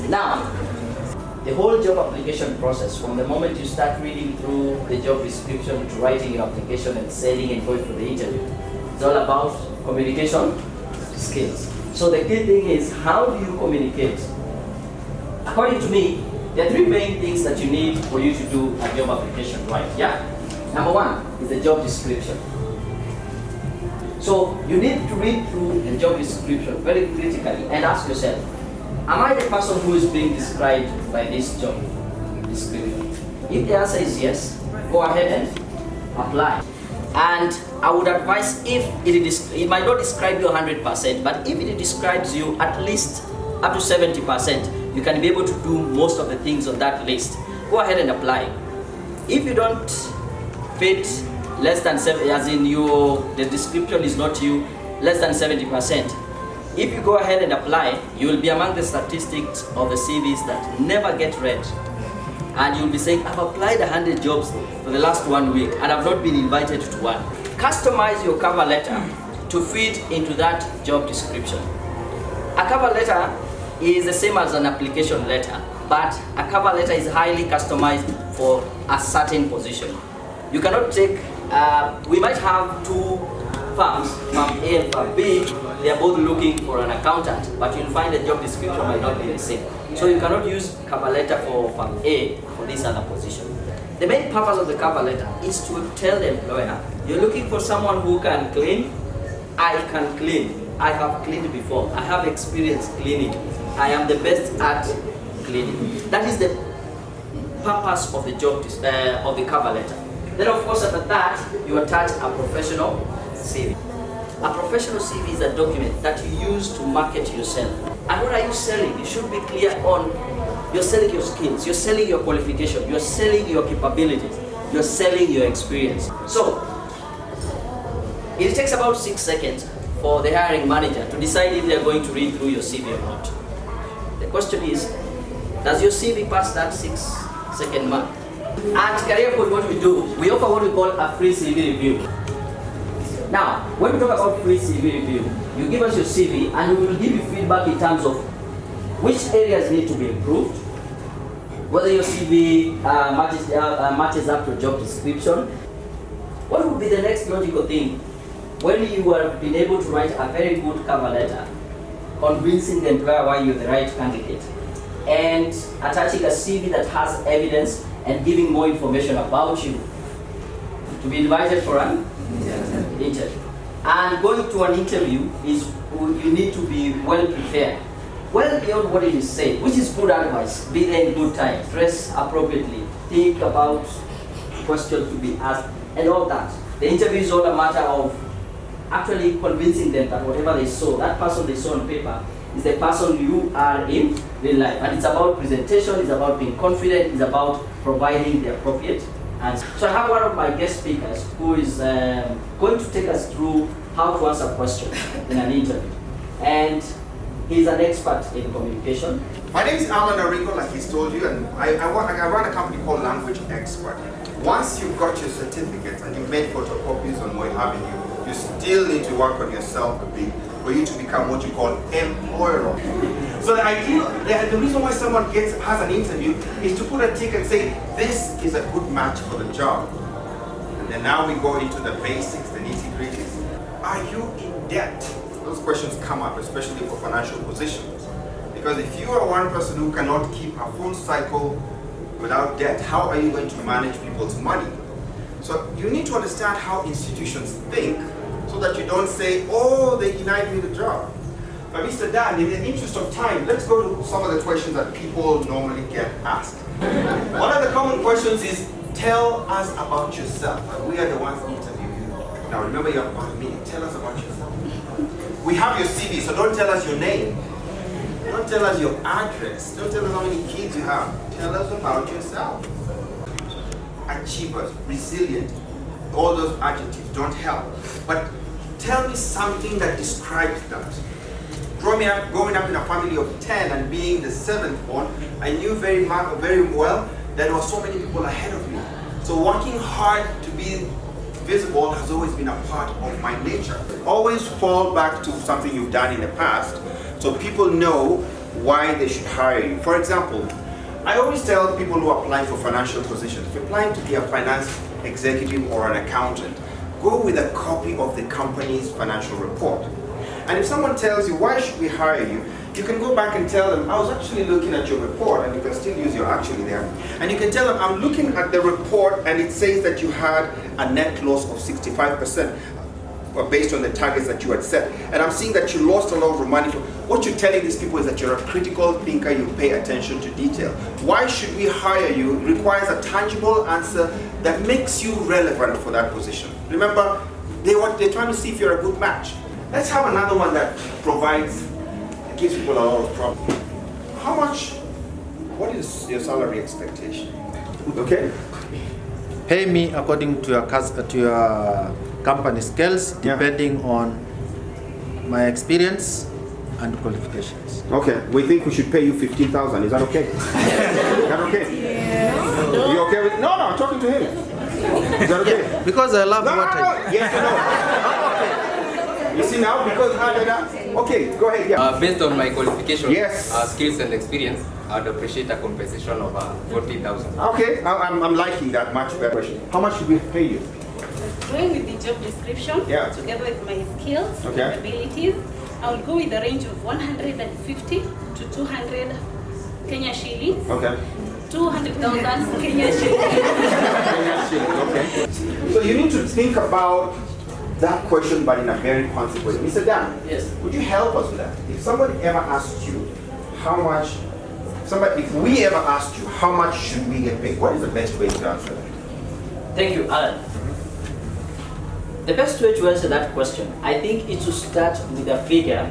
Now, the whole job application process, from the moment you start reading through the job description to writing your application and sending and going for the interview, it's all about communication skills. So the key thing is, how do you communicate? According to me, there are three main things that you need for you to do a job application right. Yeah? Number one is the job description. So you need to read through the job description very critically and ask yourself, am I the person who is being described by this job description? If the answer is yes, go ahead and apply. And I would advise, if it might not describe you 100%, but if it describes you at least up to 70%, you can be able to do most of the things on that list. Go ahead and apply. If you don't fit less than 7, as in the description is not you, less than 70%, if you go ahead and apply, you will be among the statistics of the CVs that never get read. And you'll be saying, I've applied 100 jobs for the last 1 week and I've not been invited to one. Customize your cover letter to fit into that job description. A cover letter is the same as an application letter, but a cover letter is highly customized for a certain position. You cannot take, we might have two firms, firm A and firm B, they are both looking for an accountant, but you'll find the job description might not be the same. So you cannot use cover letter for firm A for this other position. The main purpose of the cover letter is to tell the employer, you're looking for someone who can clean. I can clean. I have cleaned before. I have experience cleaning. I am the best at cleaning. That is the purpose of the job of the cover letter. Then of course after that, you attach a professional CV. A professional CV is a document that you use to market yourself. And what are you selling? You should be clear on, you're selling your skills, you're selling your qualification, you're selling your capabilities, you're selling your experience. So, it takes about 6 seconds for the hiring manager to decide if they're going to read through your CV or not. The question is, does your CV pass that 6-second mark? At Careerpoint, what we do, we offer what we call a free CV review. Now, when we talk about free CV review, you give us your CV and we will give you feedback in terms of which areas need to be improved, whether your CV matches up to job description. What would be the next logical thing when you have been able to write a very good cover letter, convincing the employer why you're the right candidate, and attaching a CV that has evidence and giving more information about you to be invited for an interview. And going to an interview is, you need to be well prepared, well beyond what it is said, which is good advice. Be there in good time, dress appropriately, think about questions to be asked, and all that. The interview is all a matter of actually convincing them that whatever they saw, that person they saw on paper, is the person you are in real life. And it's about presentation, it's about being confident, it's about providing the appropriate answer. So I have one of my guest speakers who is going to take us through how to answer questions in an interview. And he's an expert in communication. My name is Alan Arigo, like he's told you, and I run a company called Language Expert. Once you've got your certificates and you've made photocopies on what have you still need to work on yourself a bit for you to become what you call employable. So the reason why someone has an interview is to put a tick and say, this is a good match for the job. And then now we go into the basics, the nitty-gritties. Are you in debt? Those questions come up, especially for financial positions. Because if you are one person who cannot keep a full cycle without debt, how are you going to manage people's money? So you need to understand how institutions think so that you don't say, oh, they denied me the job. But Mr. Dan, in the interest of time, let's go to some of the questions that people normally get asked. One of the common questions is, tell us about yourself. And we are the ones interviewing you. Now remember, you have 1 minute. Tell us about yourself. We have your CV, so don't tell us your name. Don't tell us your address. Don't tell us how many kids you have. Tell us about yourself. Achievers, resilient, all those adjectives don't help. But tell me something that describes that. Growing up in a family of 10 and being the 7th born, I knew very well that there were so many people ahead of me. So working hard to be visible has always been a part of my nature. Always fall back to something you've done in the past, so people know why they should hire you. For example, I always tell people who are applying for financial positions, if you're applying to be a finance executive or an accountant, go with a copy of the company's financial report. And if someone tells you, why should we hire you? You can go back and tell them, I was actually looking at your report, and you can still use your actually there. And you can tell them, I'm looking at the report and it says that you had a net loss of 65%. Based on the targets that you had set. And I'm seeing that you lost a lot of money. What you're telling these people is that you're a critical thinker, you pay attention to detail. Why should we hire you? It requires a tangible answer that makes you relevant for that position. Remember, they're trying to see if you're a good match. Let's have another one that gives people a lot of problems. What is your salary expectation? Okay? Pay me according to your company skills, depending on my experience and qualifications. Okay, we think we should pay you 15,000. Is that okay? Is that okay? Yeah. You okay with? No, I'm talking to him. Is that okay? Yeah, because I love what I do. Yes, no. You see now, because okay, go ahead. Yeah. Based on my qualifications, yes, skills and experience, I'd appreciate a compensation of 40,000. Okay, I'm liking that much better question. How much should we pay you? Going with the job description, together with my skills, abilities, I will go with the range of 150 to 200 Kenya shillings. Okay. 200,000 Kenya shillings. Kenya shillings, okay. So you need to think about that question, but in a very consequent way. Mr. Dan, yes. Would you help us with that? If somebody ever asked you how much, if we ever asked you how much should we get paid, what is the best way to answer that? Thank you, Alan. The best way to answer that question, I think, is to start with a figure,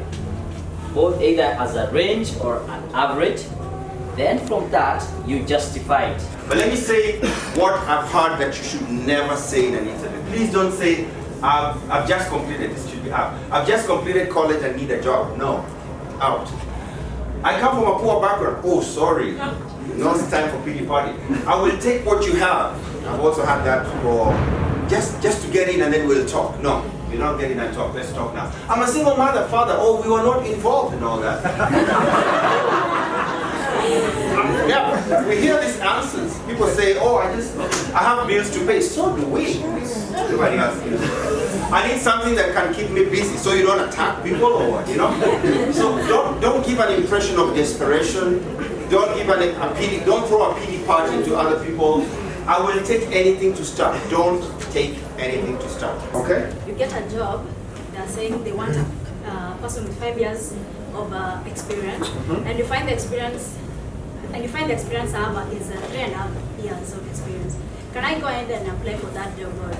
both either as a range or an average. Then from that, you justify it. But let me say what I've heard that you should never say in an interview. Please don't say, I've just completed, this should be out. I've just completed college and need a job. No, out. I come from a poor background. Oh, sorry. No, it's time for pity party. I will take what you have. I've also had that for just to get in and then we'll talk. No, we're not getting and talk. Let's talk now. I'm a single mother, father. Oh, we were not involved in all that. Yeah, we hear these answers. People say, oh, I have bills to pay. So do we. Everybody else. I need something that can keep me busy so you don't attack people or what, you know? So don't give an impression of desperation. Don't give a pity, don't throw a pity party to other people. I will take anything to start. Don't take anything to start. Okay? You get a job, they're saying they want a person with 5 years of experience, and you find the experience I have is 3.5 years of experience. Can I go ahead and apply for that job, or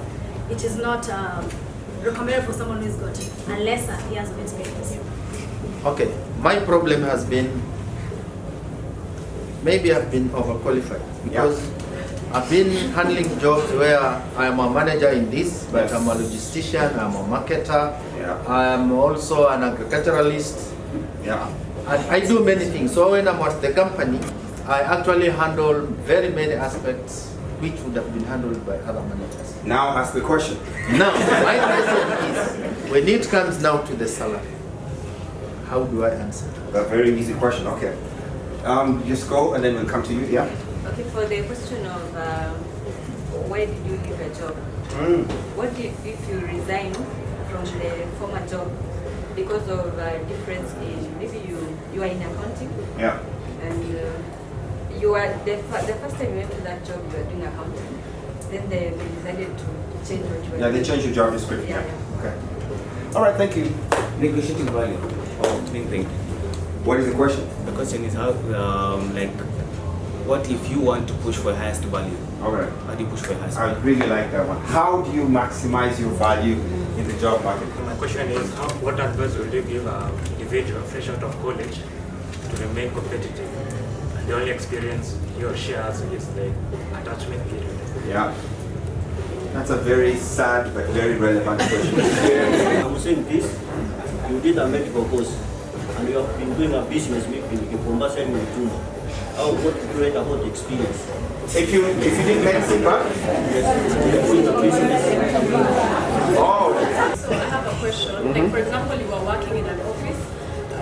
it is not recommended for someone who's got a lesser years of experience? Okay, my problem has been, maybe I've been overqualified because I've been handling jobs where I'm a manager in this, but I'm a logistician, I'm a marketer, I'm also an agriculturalist. I do many things. So when I'm at the company, I actually handle very many aspects which would have been handled by other managers. Now ask the question. Now, my question is, when it comes now to the salary, how do I answer? A very easy question, okay. Just go and then we'll come to you, yeah? Okay, for the question of why did you leave a job? What if you resign from the former job because of difference in, maybe you are in accounting? Yeah. And you are the first time you went to that job, you were doing accounting. Then they decided to change what you were doing. Yeah, they changed your job description. Yeah. Okay. All right, thank you. Negotiating value of being paid. What is the question? The question is how, what if you want to push for highest value? All right. How do you push for highest I value? really like that one. How do you maximize your value in the job market? My question is, what advice would you give an individual fresh out of college to remain competitive? And the only experience he or she has is the attachment period. Yeah. That's a very sad but very relevant question. I was saying this, you did a medical course and you have been doing a business in Mombasa and Mutuma. How what great about the experience? If you did medicine, but So I have a question. Like, for example, you are working in an office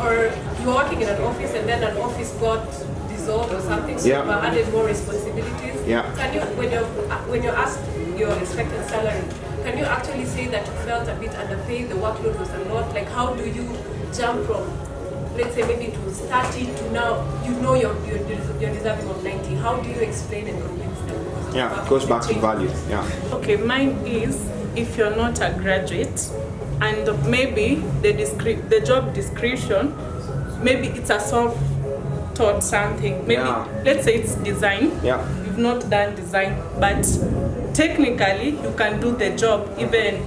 or you were working in an office and then an office got dissolved or something, so Yeah. you added more responsibilities. Yeah. Can you, when you're asked your expected salary, can you actually say that you felt a bit underpaid, the workload was a lot? Like, how do you jump from, let's say maybe it was 30 to now, you know you're deserving of 90. How do you explain and convince them? Yeah, it goes back to value. Yeah. Okay, mine is if you're not a graduate and maybe the job description, maybe it's a self-taught something. Maybe let's say it's design. Yeah. You've not done design, but technically you can do the job even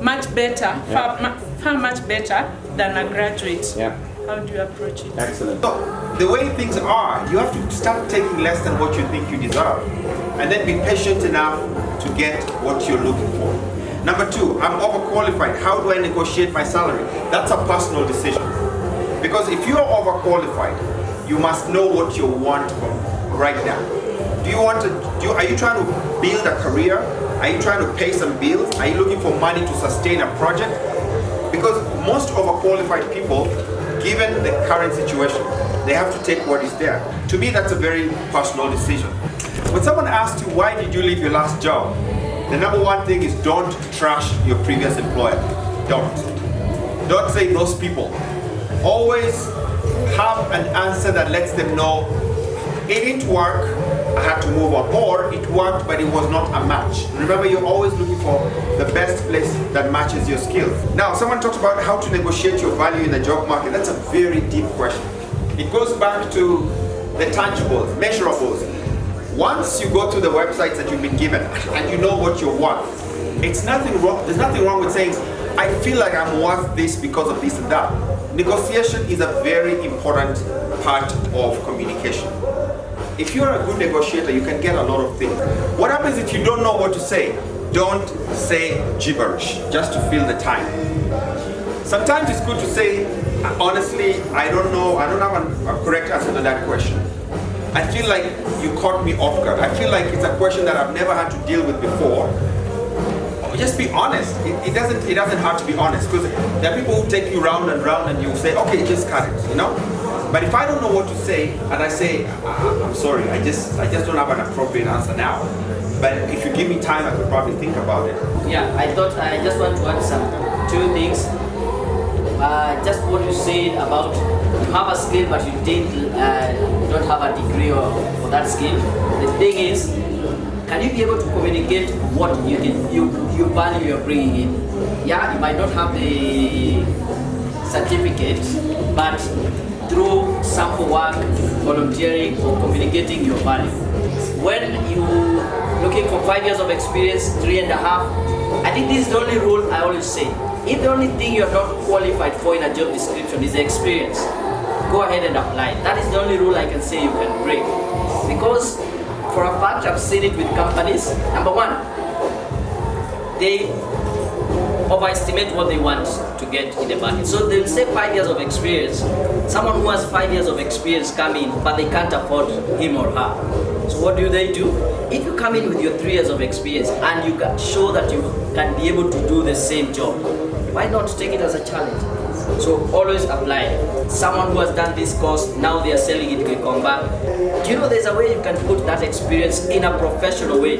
much better, far much better than a graduate. Yeah. How do you approach it? Excellent. So, the way things are, you have to start taking less than what you think you deserve, and then be patient enough to get what you're looking for. Number two, I'm overqualified. How do I negotiate my salary? That's a personal decision. Because if you're overqualified, you must know what you want from right now. Are you trying to build a career? Are you trying to pay some bills? Are you looking for money to sustain a project? Because most overqualified people, given the current situation, they have to take what is there. To me, that's a very personal decision. When someone asks you, why did you leave your last job? The number one thing is don't trash your previous employer. Don't say those people. Always have an answer that lets them know it didn't work, I had to move on, or it worked but it was not a match. Remember, you're always looking for the best place that matches your skills. Now, someone talked about how to negotiate your value in the job market. That's a very deep question. It goes back to the tangibles, measurables. Once you go to the websites that you've been given and you know what you're worth, there's nothing wrong with saying, I feel like I'm worth this because of this and that. Negotiation is a very important part of communication. If you're a good negotiator, you can get a lot of things. What happens if you don't know what to say? Don't say gibberish just to fill the time. Sometimes it's good to say, honestly, I don't know, I don't have a correct answer to that question. I feel like you caught me off guard. I feel like it's a question that I've never had to deal with before. Just be honest. It doesn't have to be honest, because there are people who take you round and round and you say, okay, just cut it, you know? But if I don't know what to say and I say, I'm sorry, I just don't have an appropriate answer now. But if you give me time, I could probably think about it. Yeah, I thought I just want to add two things. Just what you said about you have a skill but you don't have a degree for that skill. The thing is, can you be able to communicate what you value you're bringing in? Yeah, you might not have the certificate, but through sample work, volunteering, or communicating your value. When you're looking for 5 years of experience, 3.5, I think this is the only rule I always say. If the only thing you're not qualified for in a job description is the experience, go ahead and apply. That is the only rule I can say you can break. Because for a fact, I've seen it with companies. Number one, they overestimate what they want to get in the market. So they'll say 5 years of experience. Someone who has 5 years of experience come in, but they can't afford him or her. So what do? If you come in with your 3 years of experience and you can show that you can be able to do the same job, why not take it as a challenge? So always apply. Someone who has done this course, now they are selling it, can come back. Do you know there's a way you can put that experience in a professional way?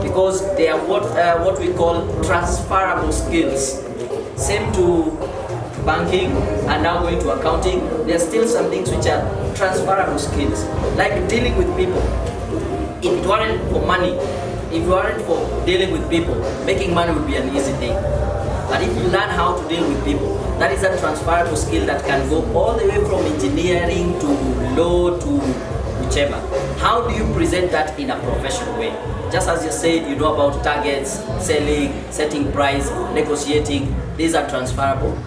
Because they are what we call transferable skills. Same to banking and now going to accounting, there are still some things which are transferable skills, like dealing with people. If it weren't for money, if it weren't for dealing with people, making money would be an easy thing. But if you learn how to deal with people, that is a transferable skill that can go all the way from engineering to law to whichever. How do you present that in a professional way? Just as you said, you know about targets, selling, setting price, negotiating. These are transferable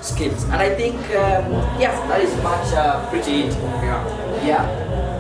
skills. And I think, yes, that is much pretty it. Yeah.